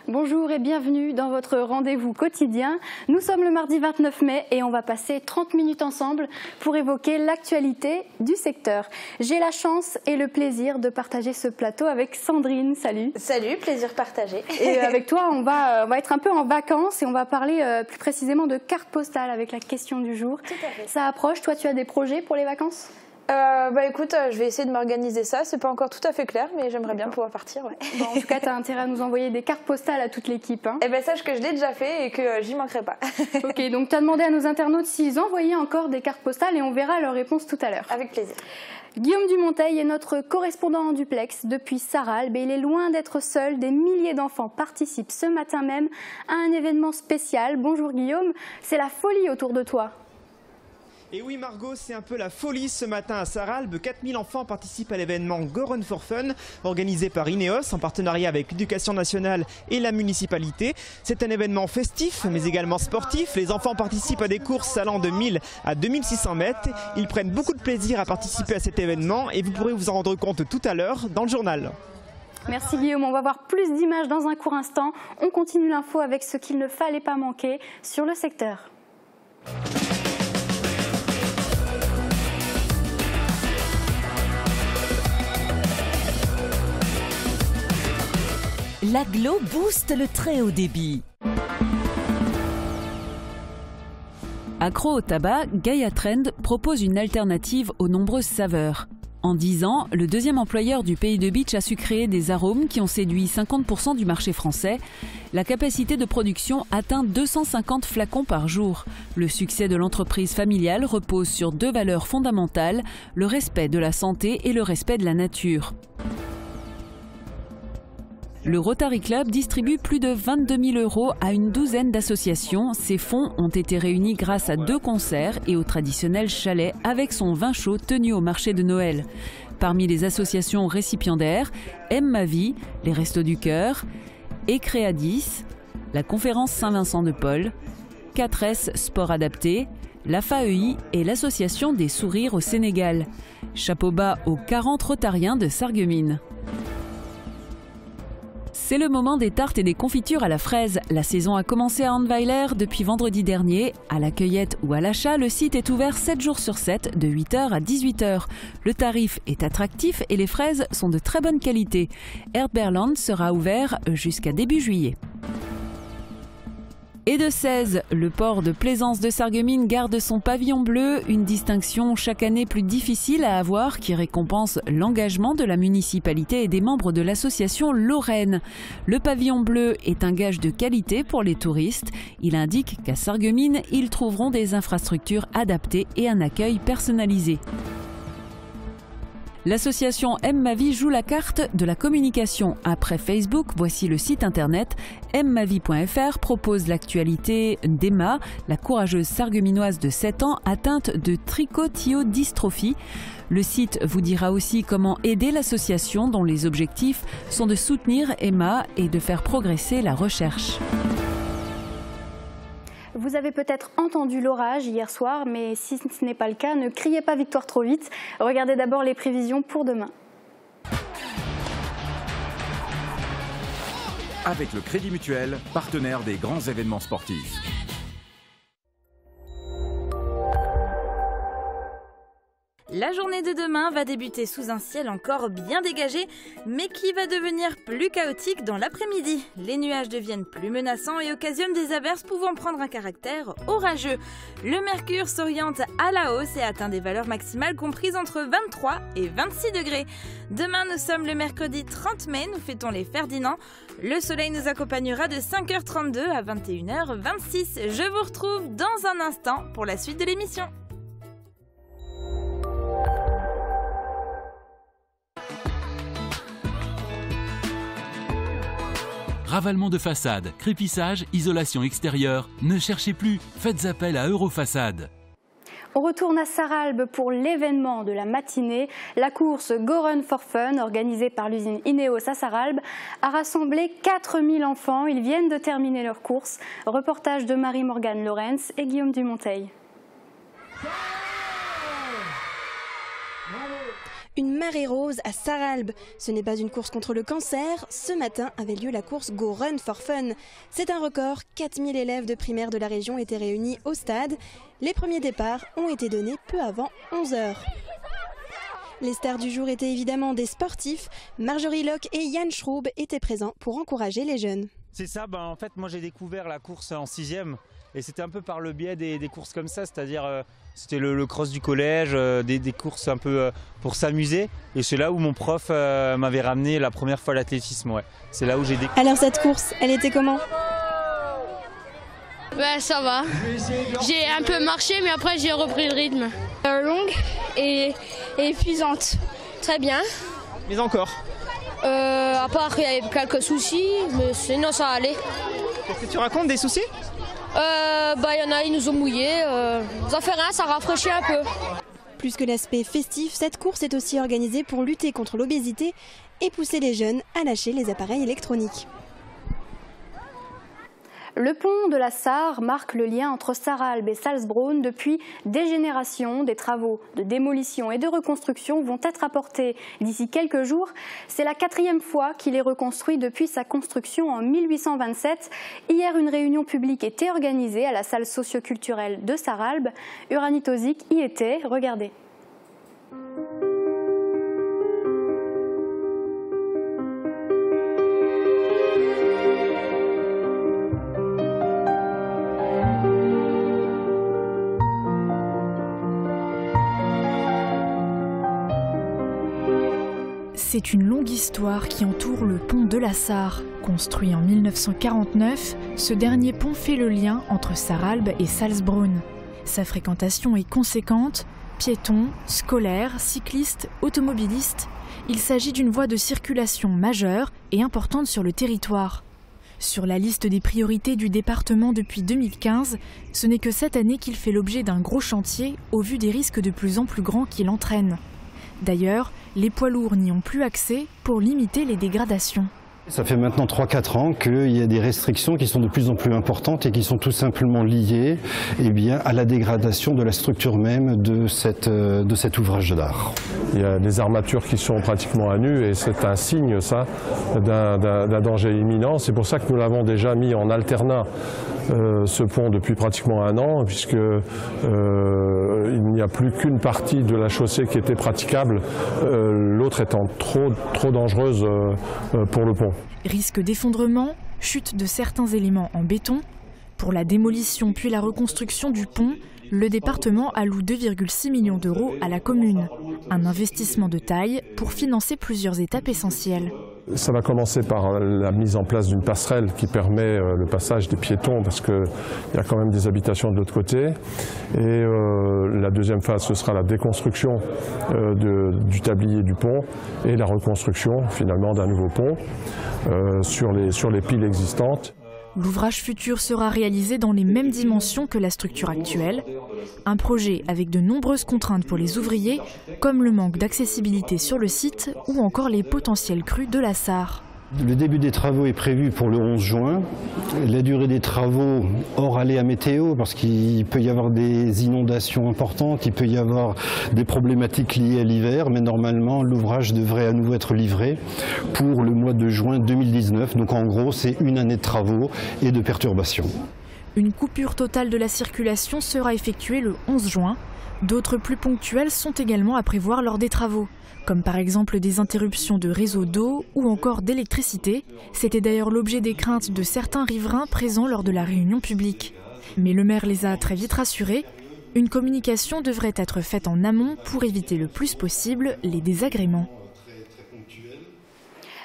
Bonjour et bienvenue dans votre rendez-vous quotidien. Nous sommes le mardi 29 mai et on va passer 30 minutes ensemble pour évoquer l'actualité du secteur. J'ai la chance et le plaisir de partager ce plateau avec Sandrine. Salut. Salut, plaisir partagé. Et avec toi, on va être un peu en vacances et on va parler plus précisément de cartes postales avec la question du jour. Tout à fait. Ça approche. Toi, tu as des projets pour les vacances ? Écoute, je vais essayer de m'organiser ça. C'est pas encore tout à fait clair, mais j'aimerais bien pouvoir partir. Ouais. Bon, en tout cas, tu as intérêt à nous envoyer des cartes postales à toute l'équipe. Hein. Eh bien, sache que je l'ai déjà fait et que j'y manquerai pas. Ok, donc tu as demandé à nos internautes s'ils envoyaient encore des cartes postales et on verra leur réponse tout à l'heure. Avec plaisir. Guillaume Dumonteil est notre correspondant en duplex depuis Sarralbe et il est loin d'être seul. Des milliers d'enfants participent ce matin même à un événement spécial. Bonjour Guillaume, c'est la folie autour de toi. Et oui Margot, c'est un peu la folie ce matin à Sarralbe. 4000 enfants participent à l'événement Go Run for Fun, organisé par INEOS en partenariat avec l'Éducation nationale et la municipalité. C'est un événement festif mais également sportif. Les enfants participent à des courses allant de 1000 à 2600 mètres. Ils prennent beaucoup de plaisir à participer à cet événement et vous pourrez vous en rendre compte tout à l'heure dans le journal. Merci Guillaume, on va voir plus d'images dans un court instant. On continue l'info avec ce qu'il ne fallait pas manquer sur le secteur. L'Aglo booste le très haut débit. Accro au tabac, Gaia Trend propose une alternative aux nombreuses saveurs. En 10 ans, le deuxième employeur du Pays de Bitche a su créer des arômes qui ont séduit 50% du marché français. La capacité de production atteint 250 flacons par jour. Le succès de l'entreprise familiale repose sur deux valeurs fondamentales, le respect de la santé et le respect de la nature. Le Rotary Club distribue plus de 22 000 € à une douzaine d'associations. Ces fonds ont été réunis grâce à 2 concerts et au traditionnel chalet avec son vin chaud tenu au marché de Noël. Parmi les associations récipiendaires, Aime ma vie, les Restos du Cœur, Ecréadis, la Conférence Saint-Vincent de Paul, 4S Sport Adapté, la FAEI et l'Association des Sourires au Sénégal. Chapeau bas aux 40 rotariens de Sarreguemines. C'est le moment des tartes et des confitures à la fraise. La saison a commencé à Annweiler depuis vendredi dernier. À la cueillette ou à l'achat, le site est ouvert 7 jours sur 7, de 8h à 18h. Le tarif est attractif et les fraises sont de très bonne qualité. Erdbeerland sera ouvert jusqu'à début juillet. Et de 16, le port de Plaisance de Sarreguemines garde son pavillon bleu, une distinction chaque année plus difficile à avoir qui récompense l'engagement de la municipalité et des membres de l'association Lorraine. Le pavillon bleu est un gage de qualité pour les touristes. Il indique qu'à Sarreguemines, ils trouveront des infrastructures adaptées et un accueil personnalisé. L'association Aime ma vie joue la carte de la communication. Après Facebook, voici le site internet aimemavie.fr propose l'actualité d'Emma, la courageuse sarregueminoise de 7 ans atteinte de trichotillodystrophie. Le site vous dira aussi comment aider l'association dont les objectifs sont de soutenir Emma et de faire progresser la recherche. Vous avez peut-être entendu l'orage hier soir, mais si ce n'est pas le cas, ne criez pas victoire trop vite. Regardez d'abord les prévisions pour demain. Avec le Crédit Mutuel, partenaire des grands événements sportifs. La journée de demain va débuter sous un ciel encore bien dégagé, mais qui va devenir plus chaotique dans l'après-midi. Les nuages deviennent plus menaçants et occasionnent des averses pouvant prendre un caractère orageux. Le mercure s'oriente à la hausse et atteint des valeurs maximales comprises entre 23 et 26 degrés. Demain, nous sommes le mercredi 30 mai, nous fêtons les Ferdinand. Le soleil nous accompagnera de 5h32 à 21h26. Je vous retrouve dans un instant pour la suite de l'émission. Ravalement de façade, crépissage, isolation extérieure. Ne cherchez plus, faites appel à Eurofaçade. On retourne à Sarralbe pour l'événement de la matinée. La course Go Run for Fun, organisée par l'usine INEOS à Sarralbe, a rassemblé 4000 enfants. Ils viennent de terminer leur course. Reportage de Marie-Morgane Lorenz et Guillaume Dumonteil. Une marée rose à Sarralbe. Ce n'est pas une course contre le cancer. Ce matin avait lieu la course Go Run for Fun. C'est un record. 4000 élèves de primaire de la région étaient réunis au stade. Les premiers départs ont été donnés peu avant 11 h. Les stars du jour étaient évidemment des sportifs. Marjorie Locke et Yann Schroub étaient présents pour encourager les jeunes. C'est ça, en fait moi j'ai découvert la course en 6e et c'était un peu par le biais des courses comme ça, c'est-à-dire c'était le cross du collège, des courses un peu pour s'amuser, et c'est là où mon prof m'avait ramené la première fois l'athlétisme. Ouais. C'est là où j'ai découvert. Alors cette course, elle était comment ? Bah ça va, j'ai un peu marché mais après j'ai repris le rythme. Longue et épuisante, très bien. Mais encore à part qu'il y avait quelques soucis, mais sinon ça allait. Qu'est-ce que tu racontes, des soucis ? Il y en a, ils nous ont mouillés, ça fait rien, ça rafraîchit un peu. Plus que l'aspect festif, cette course est aussi organisée pour lutter contre l'obésité et pousser les jeunes à lâcher les appareils électroniques. Le pont de la Sarre marque le lien entre Sarralbe et Salzbrunn depuis des générations. Des travaux de démolition et de reconstruction vont être apportés d'ici quelques jours. C'est la 4e fois qu'il est reconstruit depuis sa construction en 1827. Hier, une réunion publique était organisée à la salle socio-culturelle de Sarralbe. Uranie Tozic y était. Regardez. C'est une longue histoire qui entoure le pont de la Sarre. Construit en 1949, ce dernier pont fait le lien entre Sarralbe et Salzbrunn. Sa fréquentation est conséquente, piétons, scolaires, cyclistes, automobilistes. Il s'agit d'une voie de circulation majeure et importante sur le territoire. Sur la liste des priorités du département depuis 2015, ce n'est que cette année qu'il fait l'objet d'un gros chantier au vu des risques de plus en plus grands qu'il entraîne. D'ailleurs, les poids lourds n'y ont plus accès pour limiter les dégradations. Ça fait maintenant 3-4 ans qu'il y a des restrictions qui sont de plus en plus importantes et qui sont tout simplement liées à la dégradation de la structure même de cet ouvrage d'art. Il y a des armatures qui sont pratiquement à nu et c'est un signe ça d'un danger imminent. C'est pour ça que nous l'avons déjà mis en alternat ce pont depuis pratiquement 1 an, puisque il n'y a plus qu'une partie de la chaussée qui était praticable, l'autre étant trop dangereuse pour le pont. Risque d'effondrement, chute de certains éléments en béton. Pour la démolition puis la reconstruction du pont, le département alloue 2,6 millions d'euros à la commune. Un investissement de taille pour financer plusieurs étapes essentielles. Ça va commencer par la mise en place d'une passerelle qui permet le passage des piétons parce qu'il y a quand même des habitations de l'autre côté. Et la deuxième phase, ce sera la déconstruction du tablier du pont et la reconstruction finalement d'un nouveau pont sur les piles existantes. L'ouvrage futur sera réalisé dans les mêmes dimensions que la structure actuelle. Un projet avec de nombreuses contraintes pour les ouvriers, comme le manque d'accessibilité sur le site ou encore les potentiels crues de la Sarre. Le début des travaux est prévu pour le 11 juin. La durée des travaux hors aléa météo, parce qu'il peut y avoir des inondations importantes, il peut y avoir des problématiques liées à l'hiver, mais normalement l'ouvrage devrait à nouveau être livré pour le mois de juin 2019. Donc en gros, c'est 1 année de travaux et de perturbations. Une coupure totale de la circulation sera effectuée le 11 juin. D'autres plus ponctuelles sont également à prévoir lors des travaux, comme par exemple des interruptions de réseaux d'eau ou encore d'électricité. C'était d'ailleurs l'objet des craintes de certains riverains présents lors de la réunion publique. Mais le maire les a très vite rassurés. Une communication devrait être faite en amont pour éviter le plus possible les désagréments.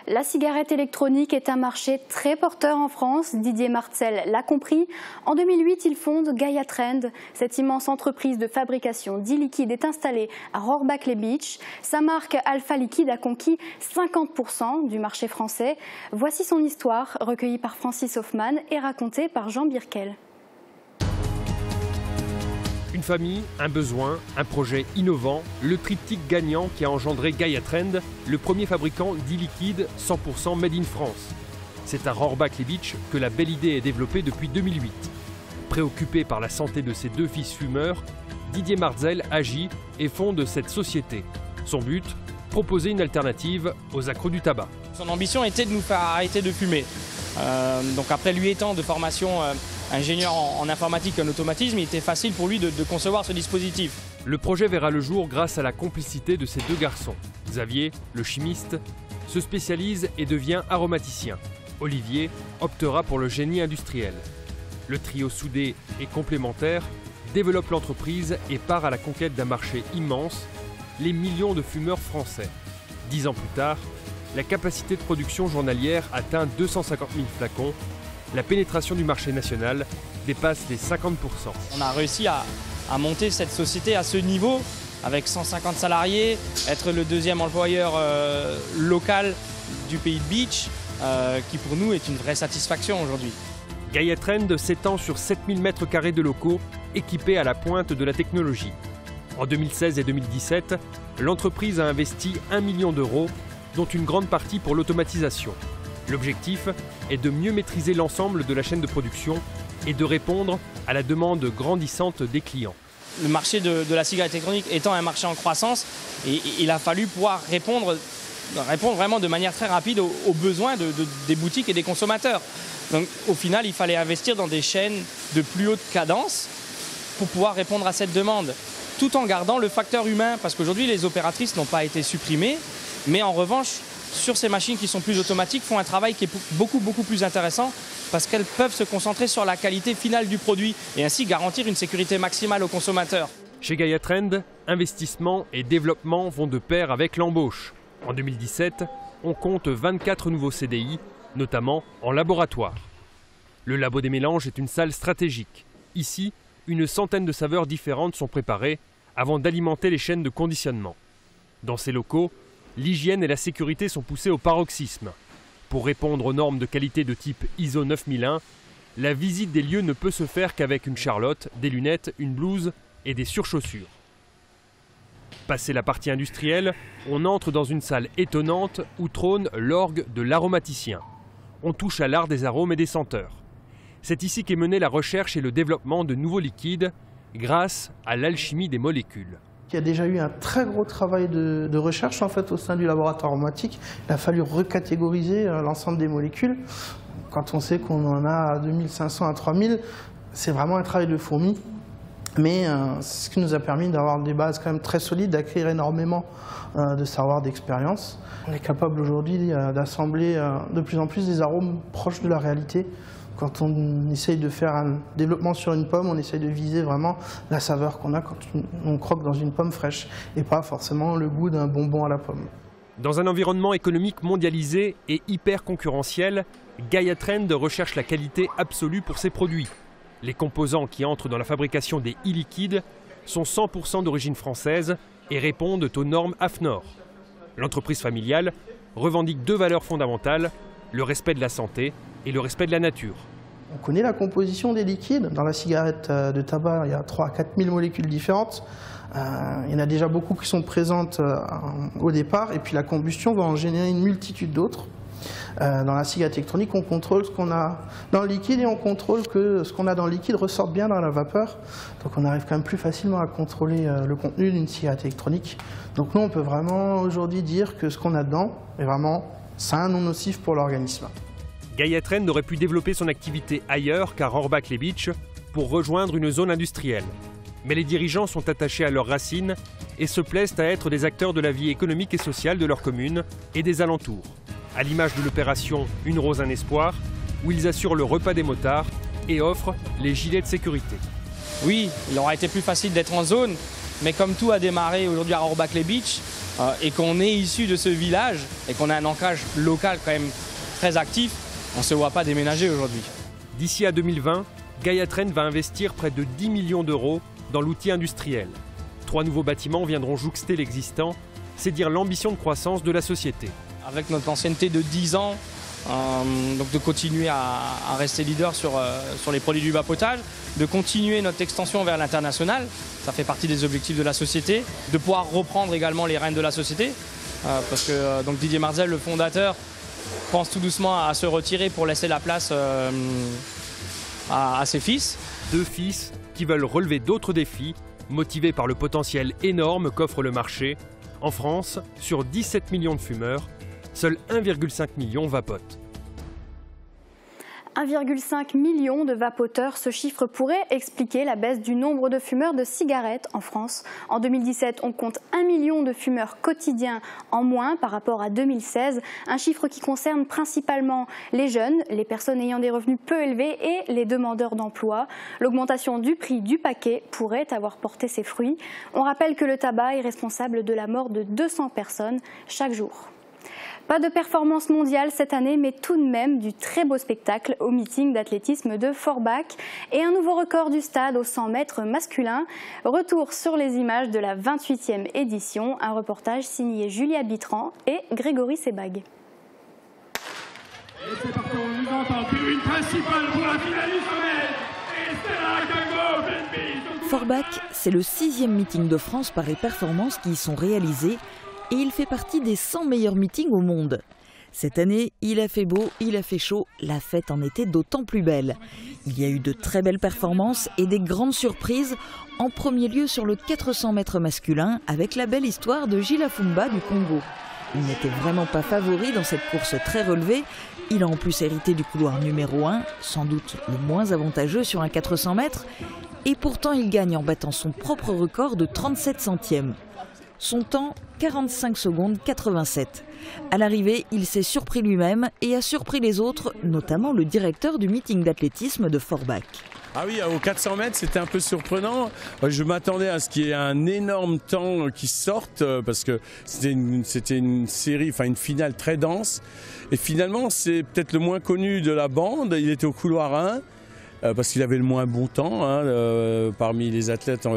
La cigarette électronique est un marché très porteur en France. Didier Marcel l'a compris. En 2008, il fonde Gaia Trend. Cette immense entreprise de fabrication d'e-liquide est installée à Rohrbach-les-Beach. Sa marque Alpha Liquide a conquis 50% du marché français. Voici son histoire, recueillie par Francis Hoffman et racontée par Jean Birkel. Une famille, un besoin, un projet innovant, le triptyque gagnant qui a engendré Gaia Trend, le premier fabricant d'e-liquide 100% made in France. C'est à Rohrbach-les-Beach que la belle idée est développée depuis 2008. Préoccupé par la santé de ses 2 fils fumeurs, Didier Marcel agit et fonde cette société. Son but, proposer une alternative aux accros du tabac. Son ambition était de nous faire arrêter de fumer. Donc après lui étant de formation ingénieur en informatique et en automatisme, il était facile pour lui de concevoir ce dispositif. Le projet verra le jour grâce à la complicité de ces deux garçons. Xavier, le chimiste, se spécialise et devient aromaticien. Olivier optera pour le génie industriel. Le trio soudé et complémentaire développe l'entreprise et part à la conquête d'un marché immense, les millions de fumeurs français. 10 ans plus tard, la capacité de production journalière atteint 250 000 flacons. La pénétration du marché national dépasse les 50%. On a réussi à monter cette société à ce niveau, avec 150 salariés, être le deuxième employeur local du pays de Beach, qui pour nous est une vraie satisfaction aujourd'hui. Gaia Trend s'étend sur 7000 m² de locaux équipés à la pointe de la technologie. En 2016 et 2017, l'entreprise a investi 1 million d'euros, dont une grande partie pour l'automatisation. L'objectif est de mieux maîtriser l'ensemble de la chaîne de production et de répondre à la demande grandissante des clients. Le marché de la cigarette électronique étant un marché en croissance, et il a fallu pouvoir répondre vraiment de manière très rapide aux besoins des boutiques et des consommateurs. Donc au final, il fallait investir dans des chaînes de plus haute cadence pour pouvoir répondre à cette demande, tout en gardant le facteur humain, parce qu'aujourd'hui les opératrices n'ont pas été supprimées, mais en revanche, sur ces machines qui sont plus automatiques, font un travail qui est beaucoup plus intéressant, parce qu'elles peuvent se concentrer sur la qualité finale du produit et ainsi garantir une sécurité maximale aux consommateurs. Chez Gaia Trend, investissement et développement vont de pair avec l'embauche. En 2017, on compte 24 nouveaux CDI, notamment en laboratoire. Le labo des mélanges est une salle stratégique. Ici, une centaine de saveurs différentes sont préparées avant d'alimenter les chaînes de conditionnement. Dans ces locaux, l'hygiène et la sécurité sont poussées au paroxysme. Pour répondre aux normes de qualité de type ISO 9001, la visite des lieux ne peut se faire qu'avec une charlotte, des lunettes, une blouse et des surchaussures. Passé la partie industrielle, on entre dans une salle étonnante où trône l'orgue de l'aromaticien. On touche à l'art des arômes et des senteurs. C'est ici qu'est menée la recherche et le développement de nouveaux liquides grâce à l'alchimie des molécules. Il y a déjà eu un très gros travail de recherche en fait, au sein du laboratoire aromatique. Il a fallu recatégoriser l'ensemble des molécules. Quand on sait qu'on en a 2500 à 3000, c'est vraiment un travail de fourmi. Mais c'est ce qui nous a permis d'avoir des bases quand même très solides, d'acquérir énormément de savoir, d'expérience. On est capable aujourd'hui d'assembler de plus en plus des arômes proches de la réalité. Quand on essaye de faire un développement sur une pomme, on essaye de viser vraiment la saveur qu'on a quand on croque dans une pomme fraîche et pas forcément le goût d'un bonbon à la pomme. Dans un environnement économique mondialisé et hyper concurrentiel, Gaia Trend recherche la qualité absolue pour ses produits. Les composants qui entrent dans la fabrication des e-liquides sont 100% d'origine française et répondent aux normes AFNOR. L'entreprise familiale revendique deux valeurs fondamentales, le respect de la santé et le respect de la nature. On connaît la composition des liquides. Dans la cigarette de tabac, il y a 3 à 4 000 molécules différentes. Il y en a déjà beaucoup qui sont présentes au départ, et puis la combustion va en générer une multitude d'autres. Dans la cigarette électronique, on contrôle ce qu'on a dans le liquide et on contrôle que ce qu'on a dans le liquide ressorte bien dans la vapeur. Donc on arrive quand même plus facilement à contrôler le contenu d'une cigarette électronique. Donc nous, on peut vraiment aujourd'hui dire que ce qu'on a dedans est vraiment sain, non nocif pour l'organisme. Gaia Trend aurait pu développer son activité ailleurs qu'à Rohrbach-les-Bitches pour rejoindre une zone industrielle. Mais les dirigeants sont attachés à leurs racines et se plaisent à être des acteurs de la vie économique et sociale de leur commune et des alentours. À l'image de l'opération Une rose, un espoir, où ils assurent le repas des motards et offrent les gilets de sécurité. Oui, il aurait été plus facile d'être en zone, mais comme tout a démarré aujourd'hui à Rohrbach-les-Bitches et qu'on est issu de ce village et qu'on a un ancrage local quand même très actif, on ne se voit pas déménager aujourd'hui. D'ici à 2020, Gaia Trend va investir près de 10 millions d'euros dans l'outil industriel. 3 nouveaux bâtiments viendront jouxter l'existant, c'est dire l'ambition de croissance de la société. Avec notre ancienneté de 10 ans, donc de continuer à rester leader sur les produits du vapotage, de continuer notre extension vers l'international, ça fait partie des objectifs de la société, de pouvoir reprendre également les rênes de la société, parce que donc Didier Marzel, le fondateur, pense tout doucement à se retirer pour laisser la place à ses fils. 2 fils qui veulent relever d'autres défis, motivés par le potentiel énorme qu'offre le marché, En France, sur 17 millions de fumeurs, seuls 1,5 million vapotent. 1,5 million de vapoteurs, ce chiffre pourrait expliquer la baisse du nombre de fumeurs de cigarettes en France. En 2017, on compte 1 million de fumeurs quotidiens en moins par rapport à 2016, un chiffre qui concerne principalement les jeunes, les personnes ayant des revenus peu élevés et les demandeurs d'emploi. L'augmentation du prix du paquet pourrait avoir porté ses fruits. On rappelle que le tabac est responsable de la mort de 200 personnes chaque jour. Pas de performance mondiale cette année, mais tout de même du très beau spectacle au meeting d'athlétisme de Forbach et un nouveau record du stade aux 100 mètres masculin. Retour sur les images de la 28e édition, un reportage signé Julia Bitran et Grégory Sebag. Et c'est parti, on nous entend, tribune principale pour la finale du sommet. Forbach, c'est le 6e meeting de France par les performances qui y sont réalisées. Et il fait partie des 100 meilleurs meetings au monde. Cette année, il a fait beau, il a fait chaud, la fête en était d'autant plus belle. Il y a eu de très belles performances et des grandes surprises, en premier lieu sur le 400 mètres masculin, avec la belle histoire de Gilles Afumba du Congo. Il n'était vraiment pas favori dans cette course très relevée, il a en plus hérité du couloir numéro 1, sans doute le moins avantageux sur un 400 mètres, et pourtant il gagne en battant son propre record de 37 centièmes. Son temps, 45 secondes 87. À l'arrivée, il s'est surpris lui-même et a surpris les autres, notamment le directeur du meeting d'athlétisme de Forbach. Ah oui, au 400 mètres, c'était un peu surprenant. Je m'attendais à ce qu'il y ait un énorme temps qui sorte, parce que c'était une série, enfin une finale très dense. Et finalement, c'est peut-être le moins connu de la bande. Il était au couloir 1. Parce qu'il avait le moins bon temps parmi les athlètes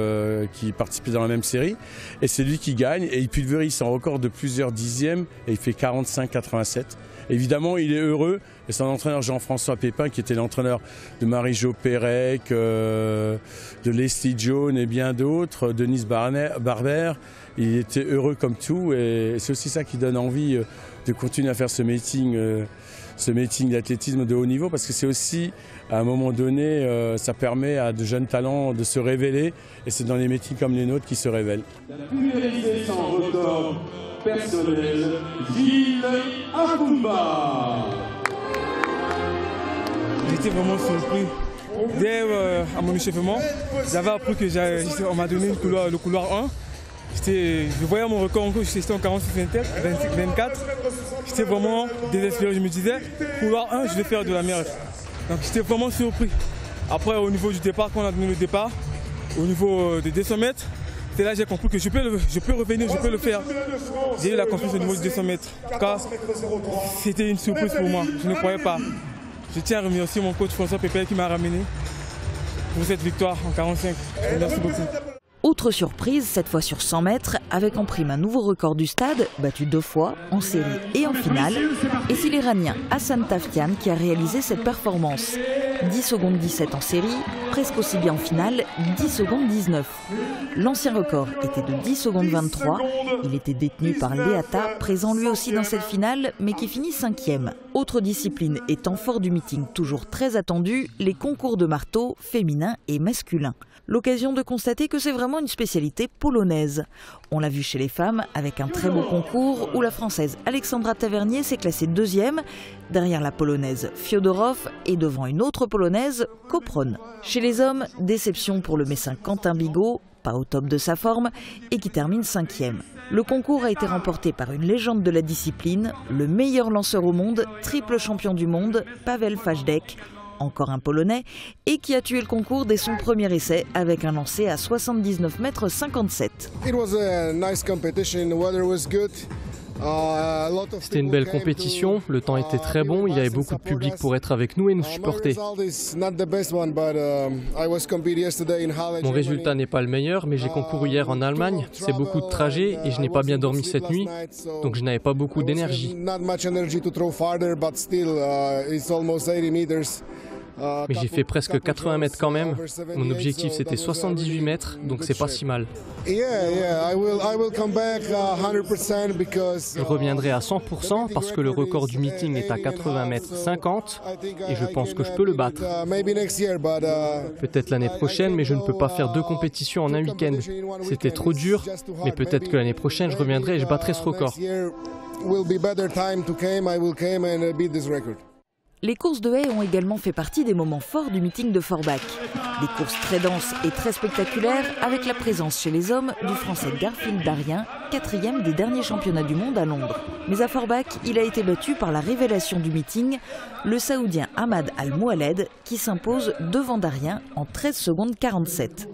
qui participaient dans la même série. Et c'est lui qui gagne et il pulvérise son record de plusieurs dixièmes et il fait 45,87. Évidemment, il est heureux et son entraîneur Jean-François Pépin, qui était l'entraîneur de Marie-Jo Pérec, de Leslie Jones et bien d'autres, Denise Barber, il était heureux comme tout et c'est aussi ça qui donne envie de continuer à faire ce meeting d'athlétisme de haut niveau, parce que c'est aussi, à un moment donné, ça permet à de jeunes talents de se révéler, et c'est dans les meetings comme les nôtres qu'ils se révèlent. Pulvérisé sans record personnel, Gilles Afumba. J'étais vraiment surpris. Dès à mon échauffement, j'avais appris qu'on m'a donné le couloir 1. Je voyais mon record en cours, j'étais en 46-24. J'étais vraiment désespéré. Je me disais, couloir 1, je vais faire de la merde. Donc j'étais vraiment surpris. Après, au niveau du départ, quand on a donné le départ, au niveau des 200 mètres, c'est là que j'ai compris que je peux revenir, je peux le faire. J'ai eu la confiance au niveau des 200 mètres. En tout cas, c'était une surprise pour moi. Je ne croyais pas. Je tiens à remercier mon coach François Pépin qui m'a ramené pour cette victoire en 45. Merci beaucoup. Autre surprise, cette fois sur 100 mètres, avec en prime un nouveau record du stade, battu 2 fois, en série et en finale. Et c'est l'Iranien Hassan Taftian qui a réalisé cette performance. 10 secondes 17 en série, presque aussi bien en finale, 10 secondes 19. L'ancien record était de 10 secondes 23. Il était détenu par Leata, présent lui aussi dans cette finale, mais qui finit 5e. Autre discipline et temps fort du meeting, toujours très attendu, les concours de marteau féminins et masculins. L'occasion de constater que c'est vraiment une spécialité polonaise. On l'a vu chez les femmes avec un très beau concours où la Française Alexandra Tavernier s'est classée 2e, derrière la Polonaise Fiodorov et devant une autre Polonaise, Kopron. Chez les hommes, déception pour le Messin Quentin Bigot, pas au top de sa forme, et qui termine 5e. Le concours a été remporté par une légende de la discipline, le meilleur lanceur au monde, triple champion du monde, Paweł Fajdek, encore un Polonais, et qui a tué le concours dès son premier essai avec un lancer à 79,57 mètres. C'était une belle compétition, le temps était très bon, il y avait beaucoup de public pour être avec nous et nous supporter. Mon résultat n'est pas le meilleur, mais j'ai couru hier en Allemagne, c'est beaucoup de trajets et je n'ai pas bien dormi cette nuit, donc je n'avais pas beaucoup d'énergie. Mais j'ai fait presque 80 mètres quand même. Mon objectif c'était 78 mètres, donc c'est pas si mal. Je reviendrai à 100% parce que le record du meeting est à 80 mètres 50 et je pense que je peux le battre. Peut-être l'année prochaine, mais je ne peux pas faire 2 compétitions en un week-end. C'était trop dur, mais peut-être que l'année prochaine je reviendrai et je battrai ce record. Les courses de haies ont également fait partie des moments forts du meeting de Forbach. Des courses très denses et très spectaculaires avec la présence chez les hommes du Français Garfield Darien, 4e des derniers championnats du monde à Londres. Mais à Forbach, il a été battu par la révélation du meeting, le Saoudien Ahmad Al-Moualed, qui s'impose devant Darien en 13 secondes 47.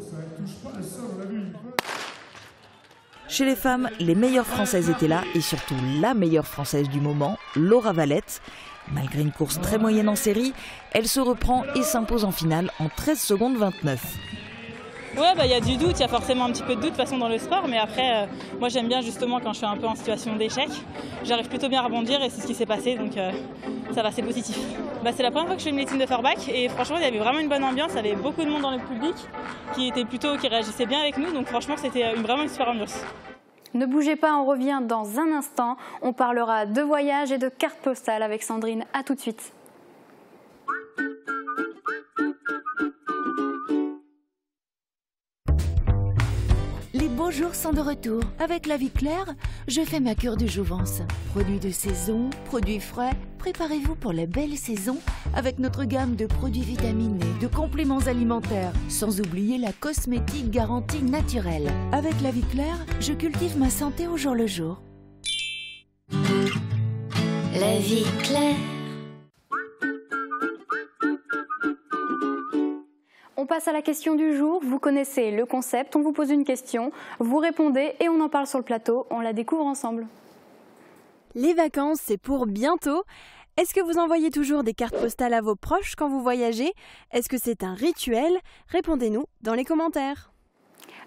Chez les femmes, les meilleures Françaises étaient là et surtout la meilleure Française du moment, Laura Valette. Malgré une course très moyenne en série, elle se reprend et s'impose en finale en 13 secondes 29. Ouais, il y a du doute, il y a forcément un petit peu de doute de toute façon dans le sport, mais après, moi j'aime bien justement quand je suis un peu en situation d'échec. J'arrive plutôt bien à rebondir et c'est ce qui s'est passé, donc ça va, c'est positif. C'est la première fois que je fais une meeting de Forbach et franchement il y avait vraiment une bonne ambiance, il y avait beaucoup de monde dans le public qui réagissait bien avec nous, donc franchement c'était vraiment une super ambiance. Ne bougez pas, on revient dans un instant. On parlera de voyage et de cartes postales avec Sandrine. À tout de suite. Les beaux jours sont de retour. Avec La Vie Claire, je fais ma cure de jouvence. Produits de saison, produits frais, préparez-vous pour la belle saison avec notre gamme de produits vitaminés, de compléments alimentaires, sans oublier la cosmétique garantie naturelle. Avec La Vie Claire, je cultive ma santé au jour le jour. La Vie Claire. On passe à la question du jour. Vous connaissez le concept, on vous pose une question, vous répondez et on en parle sur le plateau. On la découvre ensemble. Les vacances, c'est pour bientôt. Est-ce que vous envoyez toujours des cartes postales à vos proches quand vous voyagez? Est-ce que c'est un rituel? Répondez-nous dans les commentaires.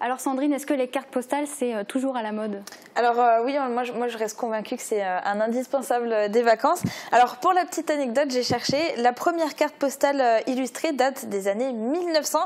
Alors Sandrine, est-ce que les cartes postales, c'est toujours à la mode? Alors oui, moi je reste convaincue que c'est un indispensable des vacances. Alors pour la petite anecdote, j'ai cherché, la première carte postale illustrée date des années 1900.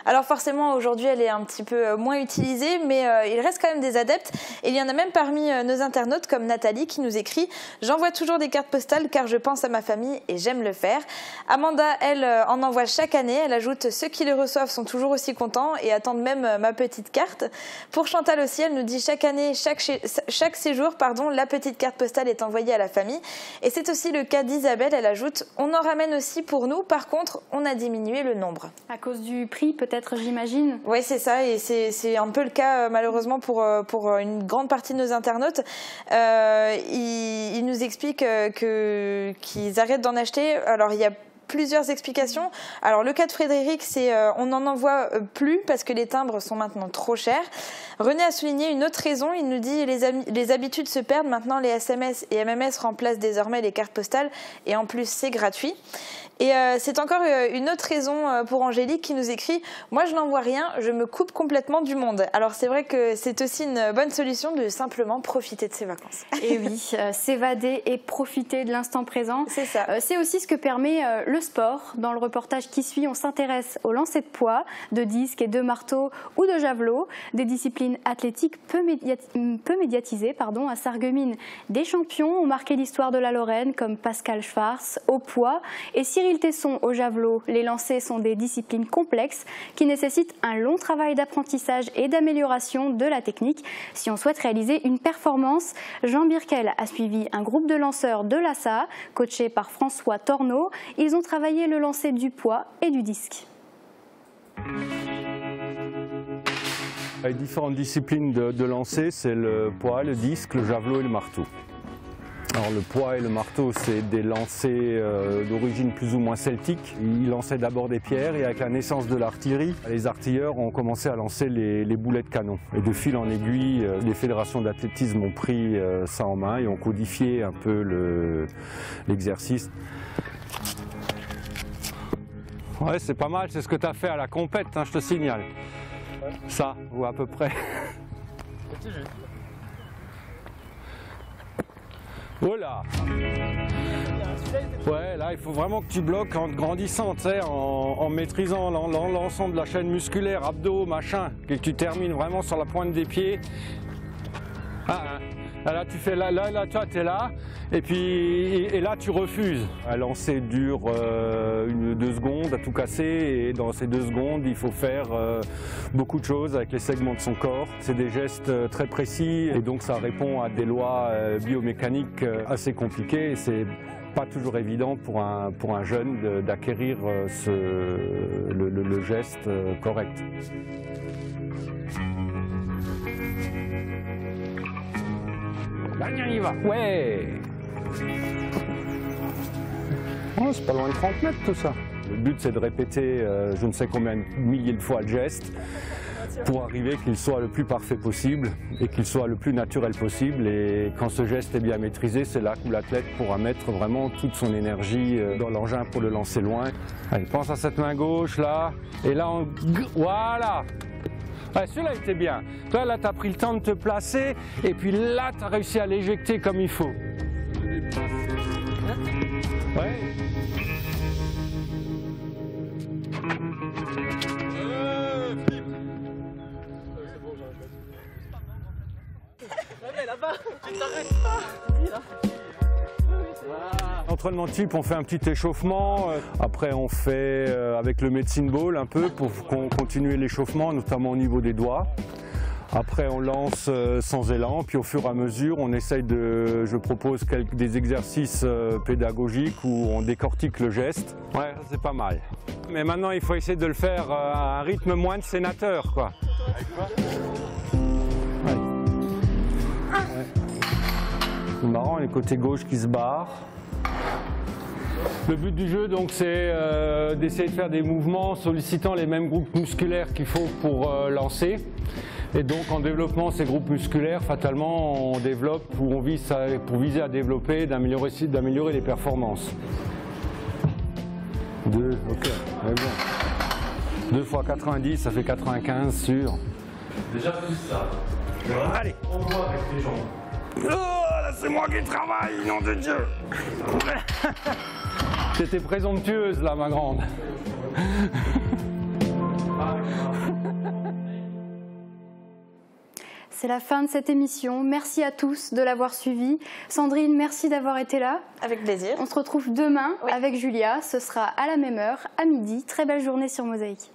Alors forcément aujourd'hui elle est un petit peu moins utilisée, mais il reste quand même des adeptes. Et il y en a même parmi nos internautes comme Nathalie qui nous écrit « J'envoie toujours des cartes postales car je pense à ma famille et j'aime le faire ». Amanda, elle, en envoie chaque année. Elle ajoute « Ceux qui les reçoivent sont toujours aussi contents et attendent même ma petite carte ». Pour Chantal aussi, elle nous dit chaque année, chaque séjour, la petite carte postale est envoyée à la famille. Et c'est aussi le cas d'Isabelle, elle ajoute « On en ramène aussi pour nous, par contre, on a diminué le nombre ». À cause du prix peut-être, j'imagine? Oui, c'est ça, et c'est un peu le cas malheureusement pour une grande partie de nos internautes. Ils nous expliquent qu'ils arrêtent d'en acheter. Alors il y a plusieurs explications. Alors le cas de Frédéric, c'est on n'en envoie plus parce que les timbres sont maintenant trop chers. René a souligné une autre raison, il nous dit les habitudes se perdent, maintenant les SMS et MMS remplacent désormais les cartes postales et en plus c'est gratuit. Et c'est encore une autre raison pour Angélique qui nous écrit « Moi je n'envoie rien, je me coupe complètement du monde ». Alors c'est vrai que c'est aussi une bonne solution de simplement profiter de ses vacances. Et oui, s'évader et profiter de l'instant présent. C'est ça. C'est aussi ce que permet le sport. Dans le reportage qui suit, on s'intéresse au lancer de poids, de disques et de marteaux ou de javelot, des disciplines athlétiques peu médiatisées. À Sarreguemines, des champions ont marqué l'histoire de la Lorraine comme Pascal Schwarz au poids et Cyril Tesson au javelot. Les lancers sont des disciplines complexes qui nécessitent un long travail d'apprentissage et d'amélioration de la technique. Si on souhaite réaliser une performance, Jean Birkel a suivi un groupe de lanceurs de l'ASA, coaché par François Torneau. Ils ont travaillé le lancer du poids et du disque. Les différentes disciplines de lancer, c'est le poids, le disque, le javelot et le marteau. Alors le poids et le marteau, c'est des lancers d'origine plus ou moins celtique. Ils lançaient d'abord des pierres et avec la naissance de l'artillerie, les artilleurs ont commencé à lancer les boulets de canon. Et de fil en aiguille, les fédérations d'athlétisme ont pris ça en main et ont codifié un peu l'exercice. Ouais, c'est pas mal, c'est ce que tu as fait à la compète, hein, je te signale. Ça, ou à peu près. Oh là! Ouais, là, il faut vraiment que tu bloques en grandissant, tu sais, en maîtrisant l'ensemble de la chaîne musculaire, abdos, machin, que tu termines vraiment sur la pointe des pieds. Là, tu fais là, toi, tu es là, et puis là, tu refuses. Un lancer dure 2 secondes à tout casser, et dans ces 2 secondes, il faut faire beaucoup de choses avec les segments de son corps. C'est des gestes très précis, et donc ça répond à des lois biomécaniques assez compliquées. Et c'est pas toujours évident pour un jeune d'acquérir le geste correct. Là, on y va. Ouais. Oh, c'est pas loin de 30 mètres tout ça. Le but c'est de répéter je ne sais combien de milliers de fois le geste pour arriver qu'il soit le plus parfait possible et qu'il soit le plus naturel possible. Et quand ce geste est bien maîtrisé, c'est là où l'athlète pourra mettre vraiment toute son énergie dans l'engin pour le lancer loin. Allez, pense à cette main gauche là. Et là, voilà. Ouais, celui-là était bien. Toi, là, tu as pris le temps de te placer et puis là, tu as réussi à l'éjecter comme il faut. Ouais. Entraînement type, on fait un petit échauffement. Après, on fait avec le medicine ball un peu pour continuer l'échauffement, notamment au niveau des doigts. Après, on lance sans élan, puis au fur et à mesure, on essaye je propose des exercices pédagogiques où on décortique le geste. Ouais, c'est pas mal. Mais maintenant, il faut essayer de le faire à un rythme moins de sénateur, quoi. Avec quoi ? Ouais. Ouais. C'est marrant, les côtés gauche qui se barrent. Le but du jeu, donc, c'est d'essayer de faire des mouvements sollicitant les mêmes groupes musculaires qu'il faut pour lancer. Et donc, en développant ces groupes musculaires, fatalement, on développe ou on vise pour viser à développer, d'améliorer les performances. 2, ok, c'est bon. 2 fois 90, ça fait 95 sur. Déjà plus ça. Allez. On voit avec les jambes. Oh, là, c'est moi qui travaille, nom de Dieu. T'étais présomptueuse, là, ma grande. C'est la fin de cette émission. Merci à tous de l'avoir suivi. Sandrine, merci d'avoir été là. Avec plaisir. On se retrouve demain avec Julia. Ce sera à la même heure, à midi. Très belle journée sur Mosaïque.